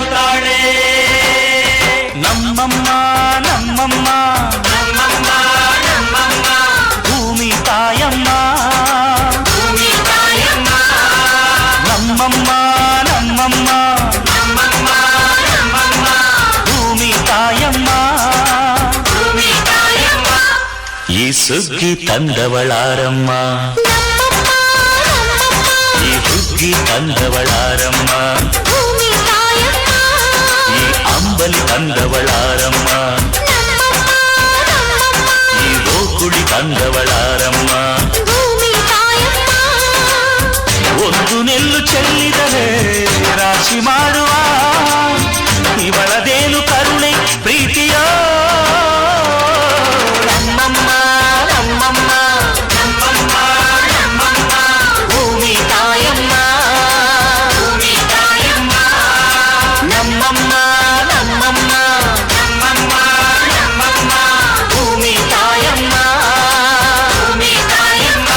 ನಗುತ್ತಾಳೆ. ನಮ್ಮಮ್ಮ ನಮ್ಮಮ್ಮ ನಮ್ಮಮ್ಮ ನಮ್ಮಮ್ಮ ಭೂಮಿ ತಾಯಮ್ಮ ಭೂಮಿ ತಾಯಮ್ಮ ನಮ್ಮಮ್ಮ ನಮ್ಮಮ್ಮ ನಮ್ಮಮ್ಮ ನಮ್ಮಮ್ಮ ಭೂಮಿ ತಾಯಮ್ಮ ಭೂಮಿ ತಾಯಮ್ಮ ಈ ಸುಗ್ಗಿ ತಂದವಳಾರಮ್ಮ ಈ ಹುಗ್ಗಿ ತಂದವಳಾರಮ್ಮ ಈ ಅಂಬಲಿ ತಂದವಳಾರಮ್ಮ ಈ ಗೋಕುಳಿ ತಂದವಳಾರಮ್ಮ ಒಂದು ನೆಲ್ಲು ಚೆಲ್ಲಿದರೆ ರಾಶಿ ಮಾಡುವ ಇವಳದೇನು ಕರುಣೆ ಪ್ರೀತಿಯ ನಮ್ಮಮ್ಮ ನಮ್ಮಮ್ಮ ನಮ್ಮಮ್ಮ ನಮ್ಮಮ್ಮ ಭೂಮಿ ತಾಯಮ್ಮ ಭೂಮಿ ತಾಯಮ್ಮ ನಮ್ಮಮ್ಮ ನಮ್ಮಮ್ಮ ನಮ್ಮಮ್ಮ ನಮ್ಮಮ್ಮ ಭೂಮಿ ತಾಯಮ್ಮ ಭೂಮಿ ತಾಯಮ್ಮ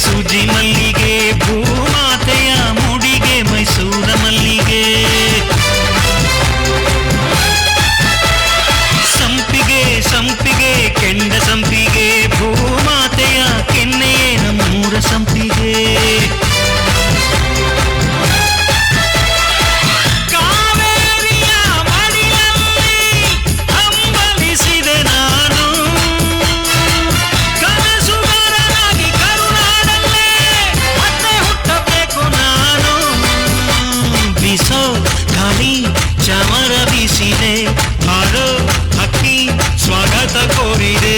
ಸೂಜಿ ಮಲ್ಲಿಗೆ ಭೂಮಾತೆಯ ಮುಡಿಗೆ ಮೈಸೂರ ಮಲ್ಲಿಗೆ ಸಂಪಿಗೆ ಸಂಪಿಗೆ ಕೆಂಡ ಸಂಪಿಗೆ ಭೂಮಾತೆಯ ಕೆನ್ನೆಯೇ ನಮ್ಮೂರ ಸಂಪಿಗೆ ಚಮರ ಬೀಸಿದೆ ಹಾಡೋ ಹಕ್ಕಿ ಸ್ವಾಗತ ಕೋರಿದೆ